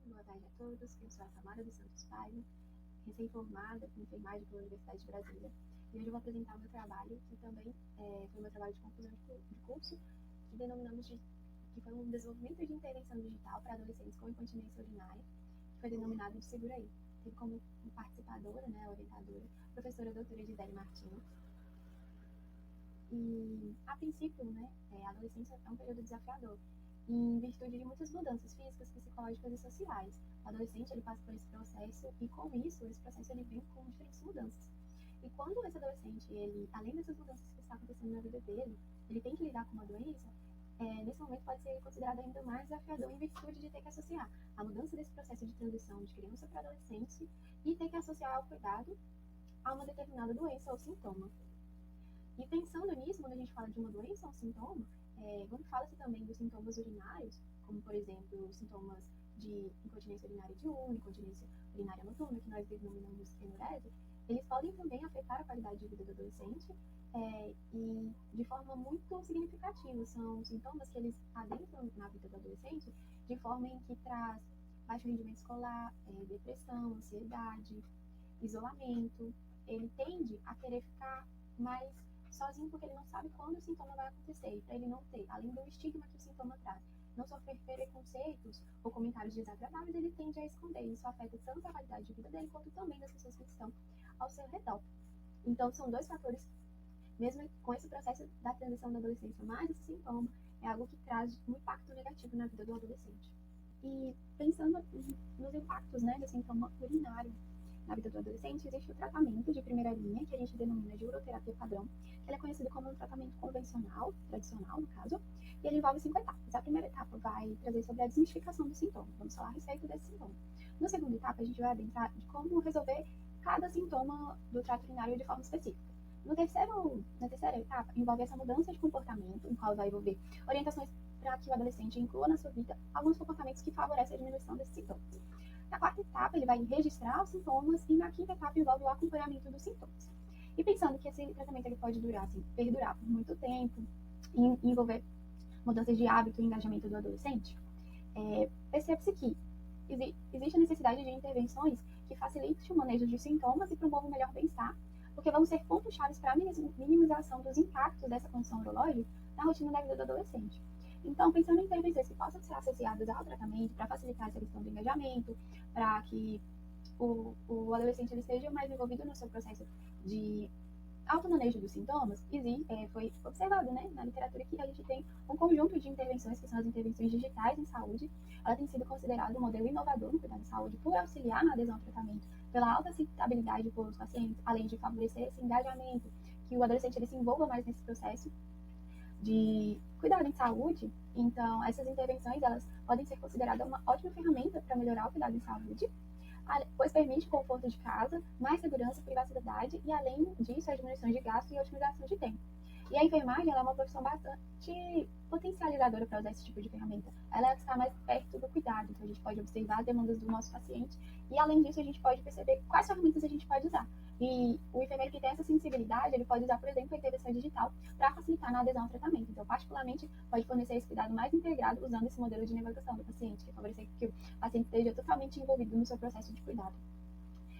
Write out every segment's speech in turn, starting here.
boa tarde a todos. Eu sou a Tamara dos Santos Paiva, recém-formada em enfermagem pela Universidade de Brasília. E hoje eu vou apresentar o meu trabalho, que também foi o meu trabalho de conclusão de curso, que denominamos que foi um desenvolvimento de intervenção digital para adolescentes com incontinência urinária, que foi denominado de Segura Aí. Teve como participadora, orientadora, a professora doutora Gisele Martins. E, a princípio, a adolescência é um período desafiador, em virtude de muitas mudanças físicas, psicológicas e sociais. O adolescente ele passa por esse processo e, com isso, esse processo ele vem com diferentes mudanças. E quando esse adolescente, ele, além dessas mudanças que estão acontecendo na vida dele, ele tem que lidar com uma doença, nesse momento pode ser considerado ainda mais desafiador em virtude de ter que associar a mudança desse processo de transição de criança para adolescente e ter que associar ao cuidado a uma determinada doença ou sintoma. E pensando nisso, quando a gente fala de uma doença ou um sintoma, quando fala-se também dos sintomas urinários, como, por exemplo, sintomas de incontinência urinária diurna, incontinência urinária noturna, que nós denominamos enurese, eles podem também afetar a qualidade de vida do adolescente e de forma muito significativa. São sintomas que eles adentram na vida do adolescente de forma em que traz baixo rendimento escolar, depressão, ansiedade, isolamento. Ele tende a querer ficar mais sozinho porque ele não sabe quando o sintoma vai acontecer, e para ele não ter, além do estigma que o sintoma traz, não sofrer preconceitos ou comentários desagradáveis, ele tende a esconder. Isso afeta tanto a qualidade de vida dele quanto também das pessoas que estão ao seu redor. Então, são dois fatores, mesmo com esse processo da transição da adolescência, mais esse sintoma é algo que traz um impacto negativo na vida do adolescente. E pensando nos impactos do sintoma urinário na vida do adolescente, existe o tratamento de primeira linha, que a gente denomina de uroterapia padrão, que ele é conhecido como um tratamento convencional, tradicional no caso, e ele envolve 5 etapas. A primeira etapa vai trazer sobre a desmistificação do sintoma, vamos falar a respeito desse sintoma. Na segunda etapa, a gente vai adentrar de como resolver cada sintoma do trato urinário de forma específica. Na terceira etapa, envolve essa mudança de comportamento, em qual vai envolver orientações para que o adolescente inclua na sua vida alguns comportamentos que favorecem a diminuição desses sintomas. Na quarta etapa, ele vai registrar os sintomas e na quinta etapa envolve o acompanhamento dos sintomas. E pensando que esse tratamento ele pode perdurar por muito tempo e envolver mudanças de hábito e engajamento do adolescente, percebe-se que existe a necessidade de intervenções que facilitem o manejo de sintomas e promovam o melhor bem-estar, porque vão ser pontos-chave para a minimização dos impactos dessa condição urológica na rotina da vida do adolescente. Então, pensando em intervenções que possam ser associadas ao tratamento para facilitar essa questão do engajamento, para que o adolescente ele esteja mais envolvido no seu processo de automanejo dos sintomas, foi observado na literatura que a gente tem um conjunto de intervenções, que são as intervenções digitais em saúde. Ela tem sido considerada um modelo inovador no cuidado de saúde por auxiliar na adesão ao tratamento, pela alta aceitabilidade pelos pacientes, além de favorecer esse engajamento, que o adolescente ele se envolva mais nesse processo de cuidado em saúde. Então, essas intervenções elas podem ser consideradas uma ótima ferramenta para melhorar o cuidado em saúde, pois permite conforto de casa, mais segurança, privacidade e, além disso, a diminuição de gasto e otimização de tempo. E a enfermagem ela é uma profissão bastante potencializadora para usar esse tipo de ferramenta. Ela está mais perto do cuidado, então a gente pode observar as demandas do nosso paciente e, além disso, a gente pode perceber quais ferramentas a gente pode usar. E o enfermeiro que tem essa sensibilidade, ele pode usar, por exemplo, a intervenção digital para facilitar na adesão ao tratamento. Então, particularmente, pode fornecer esse cuidado mais integrado usando esse modelo de navegação do paciente, que favorecer que o paciente esteja totalmente envolvido no seu processo de cuidado.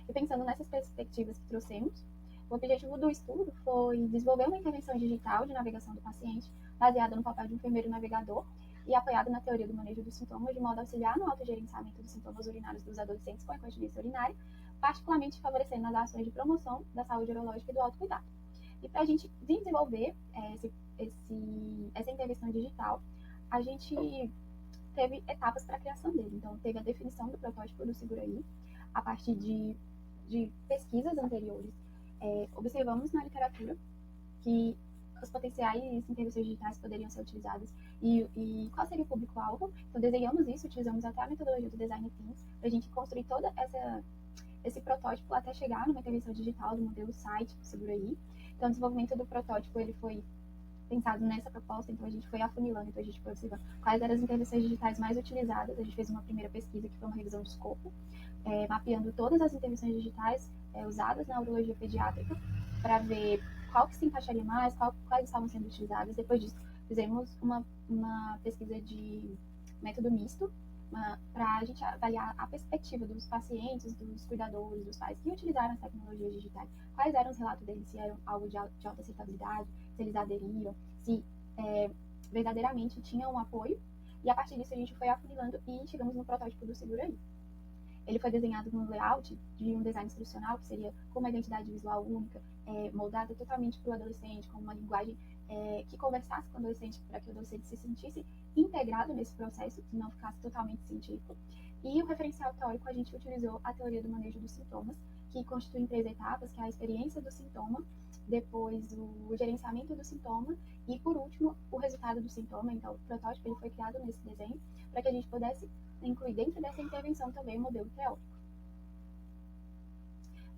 E pensando nessas perspectivas que trouxemos, o objetivo do estudo foi desenvolver uma intervenção digital de navegação do paciente, baseada no papel de um enfermeiro navegador e apoiado na teoria do manejo dos sintomas, de modo a auxiliar no autogerenciamento dos sintomas urinários dos adolescentes com incontinência urinária, particularmente favorecendo as ações de promoção da saúde urológica e do autocuidado. E para a gente desenvolver essa intervenção digital, a gente teve etapas para a criação dele. Então, teve a definição do protótipo do Segura Aí, a partir de pesquisas anteriores. Observamos na literatura que os potenciais intervenções digitais poderiam ser utilizadas e qual seria o público-alvo. Então, desenhamos isso, utilizamos até a metodologia do Design Thinking para a gente construir toda esse protótipo até chegar numa intervenção digital do modelo site do Segura Aí. Então, o desenvolvimento do protótipo ele foi pensado nessa proposta, então a gente foi afunilando, então a gente foi observando quais eram as intervenções digitais mais utilizadas. A gente fez uma primeira pesquisa que foi uma revisão de escopo, mapeando todas as intervenções digitais usadas na urologia pediátrica para ver qual que se encaixaria mais, quais estavam sendo utilizadas. Depois disso, fizemos uma pesquisa de método misto, para a gente avaliar a perspectiva dos pacientes, dos cuidadores, dos pais que utilizaram as tecnologias digitais, quais eram os relatos deles, se eram algo de alta aceitabilidade, se eles aderiram, se verdadeiramente tinham um apoio. E a partir disso a gente foi afunilando e chegamos no protótipo do Seguraí. Ele foi desenhado num layout de um design instrucional, que seria com uma identidade visual única, moldada totalmente para o adolescente, com uma linguagem que conversasse com o adolescente, para que o adolescente se sentisse integrado nesse processo, que não ficasse totalmente científico. E o referencial teórico, a gente utilizou a teoria do manejo dos sintomas, que constitui em 3 etapas, que é a experiência do sintoma, depois o gerenciamento do sintoma e, por último, o resultado do sintoma. Então, o protótipo ele foi criado nesse desenho para que a gente pudesse incluir dentro dessa intervenção também o modelo teórico.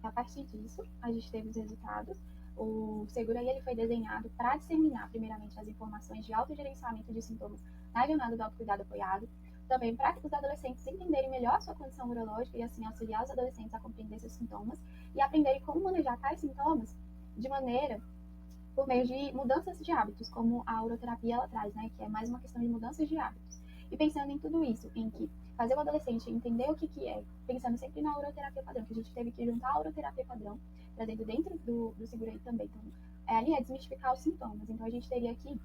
A partir disso, a gente teve os resultados. O Seguraí ele foi desenhado para disseminar, primeiramente, as informações de autogerenciamento de sintomas na jornada do autocuidado apoiado, também para os adolescentes entenderem melhor a sua condição neurológica e, assim, auxiliar os adolescentes a compreender seus sintomas e aprenderem como manejar tais sintomas de maneira por meio de mudanças de hábitos, como a oroterapia ela traz, né, que é mais uma questão de mudanças de hábitos. E pensando em tudo isso, em que fazer o adolescente entender o que é, pensando sempre na oroterapia padrão, que a gente teve que juntar a oroterapia padrão, trazendo dentro do Seguraí também. Então, ali é desmistificar os sintomas. Então, a gente teria que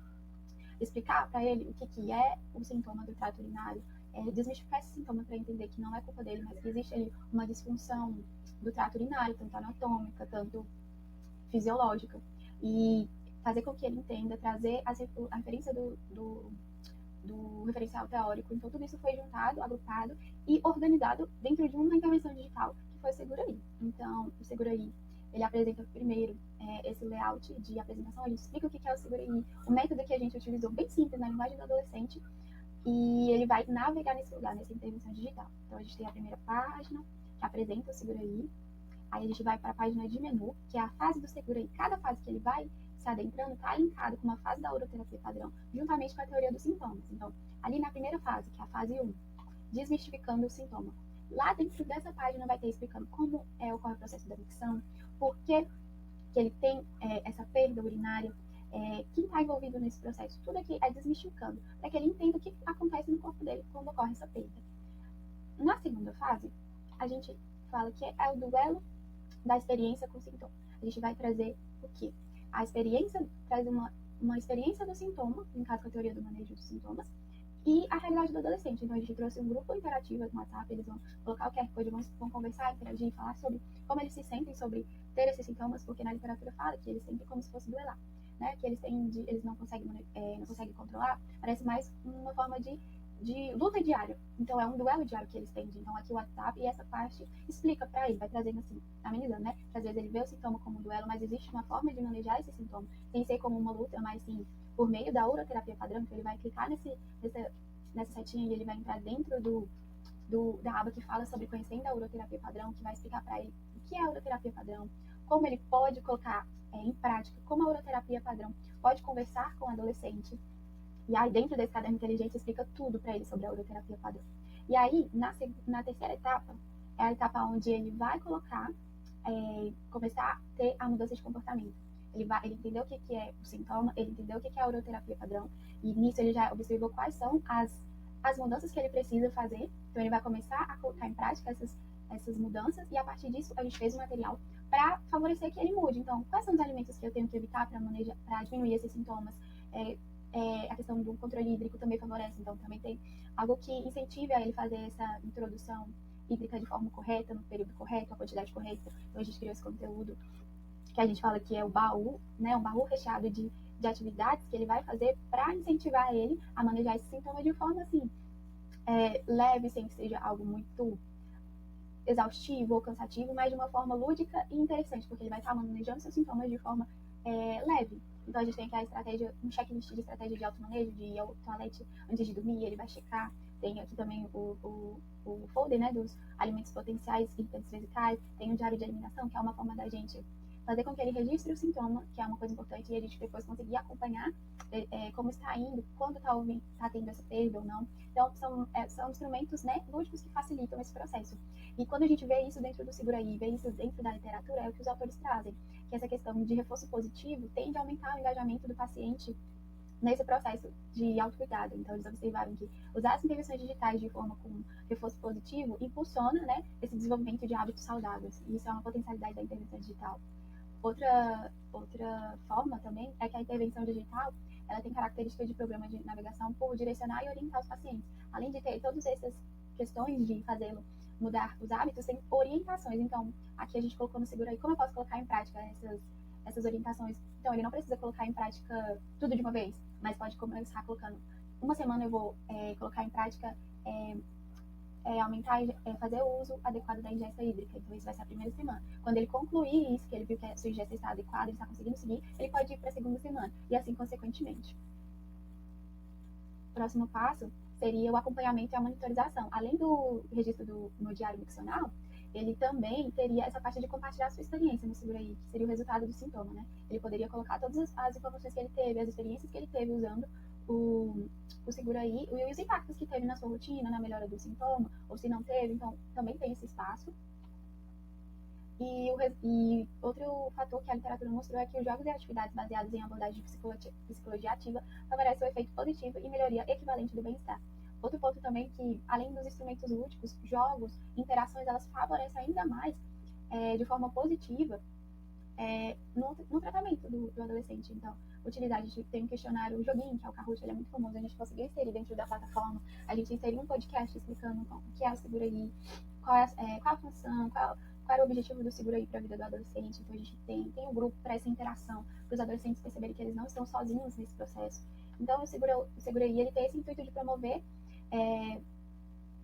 explicar para ele o que é o sintoma do trato urinário, desmistificar esse sintoma para entender que não é culpa dele, mas que existe ali uma disfunção do trato urinário, tanto anatômica, tanto fisiológica, e fazer com que ele entenda, trazer a referência do referencial teórico. Então, tudo isso foi juntado, agrupado e organizado dentro de uma intervenção digital, que foi o Seguraí. Então, o Seguraí, ele apresenta primeiro esse layout de apresentação, a gente explica o que é o Seguraí, o método que a gente utilizou, bem simples, na linguagem do adolescente, e ele vai navegar nesse lugar, nessa intervenção digital. Então, a gente tem a primeira página, que apresenta o Seguraí. Aí a gente vai para a página de menu, que é a fase do Seguraí. Cada fase que ele vai se adentrando está linkado com uma fase da oroterapia padrão, juntamente com a teoria dos sintomas. Então, ali na primeira fase, que é a fase 1, desmistificando o sintoma. Lá dentro dessa página vai ter explicando como ocorre o processo da micção, por que ele tem essa perda urinária, quem está envolvido nesse processo. Tudo aqui é desmistificando, para que ele entenda o que acontece no corpo dele quando ocorre essa perda. Na segunda fase, a gente fala que é o duelo da experiência com o sintoma. A gente vai trazer o quê? A experiência traz uma experiência do sintoma, no caso com a teoria do manejo dos sintomas, e a realidade do adolescente. Então, a gente trouxe um grupo interativo no WhatsApp, eles vão colocar o QR Code, vão conversar, interagir, falar sobre como eles se sentem sobre ter esses sintomas, porque na literatura fala que eles sentem como se fosse duelar, né? Que eles não conseguem controlar, parece mais uma forma de luta diária. Então, é um duelo diário que eles têm. Então, aqui o WhatsApp e essa parte explica para ele, vai trazendo assim, amenizando, né? Às vezes ele vê o sintoma como um duelo, mas existe uma forma de manejar esse sintoma, sem ser como uma luta, mas sim por meio da oroterapia padrão. Então, ele vai clicar nessa setinha e ele vai entrar dentro da aba que fala sobre conhecendo a oroterapia padrão, que vai explicar para ele o que é a oroterapia padrão, como ele pode colocar em prática, como a oroterapia padrão pode conversar com o adolescente. E aí, dentro desse caderno inteligente, explica tudo para ele sobre a oroterapia padrão. E aí, na terceira etapa, é a etapa onde ele vai começar a ter a mudança de comportamento. Ele entendeu o que é o sintoma, ele entendeu o que é a oroterapia padrão, e nisso ele já observou quais são as mudanças que ele precisa fazer. Então, ele vai começar a colocar em prática essas mudanças, e a partir disso, a gente fez um material para favorecer que ele mude. Então, quais são os alimentos que eu tenho que evitar para diminuir esses sintomas? A questão do controle hídrico também favorece, então também tem algo que incentive a ele fazer essa introdução hídrica de forma correta, no período correto, a quantidade correta. Então a gente criou esse conteúdo que a gente fala que é o baú, né, um baú recheado de atividades que ele vai fazer para incentivar ele a manejar esse sintoma de forma assim, leve, sem que seja algo muito exaustivo ou cansativo, mas de uma forma lúdica e interessante, porque ele vai estar manejando seus sintomas de forma leve. Então a gente tem aqui a estratégia, um checklist de estratégia de automanejo, de ir ao toalete antes de dormir, ele vai checar. Tem aqui também o folder, né, dos alimentos potenciais irritantes vesicais, tem o diário de eliminação, que é uma forma da gente fazer com que ele registre o sintoma, que é uma coisa importante, e a gente depois conseguir acompanhar como está indo, quando está tendo essa perda ou não. Então, são instrumentos, né, lúdicos que facilitam esse processo. E quando a gente vê isso dentro do Seguraí, vê isso dentro da literatura, é o que os autores trazem, que essa questão de reforço positivo tende a aumentar o engajamento do paciente nesse processo de autocuidado. Então, eles observaram que usar as intervenções digitais de forma com reforço positivo impulsiona, né, esse desenvolvimento de hábitos saudáveis. E isso é uma potencialidade da intervenção digital. Outra forma também é que a intervenção digital ela tem características de programa de navegação por direcionar e orientar os pacientes. Além de ter todas essas questões de fazê-lo mudar os hábitos, tem orientações. Então, aqui a gente colocou no Segura aí como eu posso colocar em prática essas orientações. Então, ele não precisa colocar em prática tudo de uma vez, mas pode começar colocando. Uma semana eu vou colocar em prática aumentar, fazer o uso adequado da ingesta hídrica. Então, isso vai ser a primeira semana. Quando ele concluir isso, que ele viu que a sua ingesta está adequada, ele está conseguindo seguir, ele pode ir para a segunda semana, e assim consequentemente. O próximo passo seria o acompanhamento e a monitorização. Além do registro no diário miccional, ele também teria essa parte de compartilhar a sua experiência no Segura I, que seria o resultado do sintoma, né? Ele poderia colocar todas as informações que ele teve, as experiências que ele teve usando o Segura I e os impactos que teve na sua rotina, na melhora do sintoma, ou se não teve, então também tem esse espaço. E outro fator que a literatura mostrou é que os jogos e atividades baseados em abordagem de psicologia ativa favorecem o efeito positivo e melhoria equivalente do bem-estar. Outro ponto também que, além dos instrumentos lúdicos, jogos, interações, elas favorecem ainda mais, de forma positiva, no tratamento do adolescente. Então, utilizar, a gente tem um questionário, o joguinho, que é o Kahoot, ele é muito famoso, a gente conseguiu inserir dentro da plataforma, a gente inseriu um podcast explicando o que é o Segura I, qual a função, qual era o objetivo do Segura I para a vida do adolescente. Então, a gente tem um grupo para essa interação, para os adolescentes perceberem que eles não estão sozinhos nesse processo. Então, o Segura I, ele tem esse intuito de promover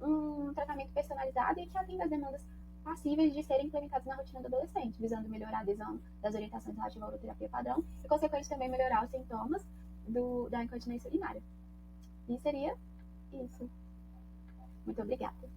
um tratamento personalizado e que atenda às demandas passíveis de serem implementados na rotina do adolescente, visando melhorar a adesão das orientações relativas à uroterapia padrão e, consequentemente, também melhorar os sintomas da incontinência urinária. E seria isso. Muito obrigada.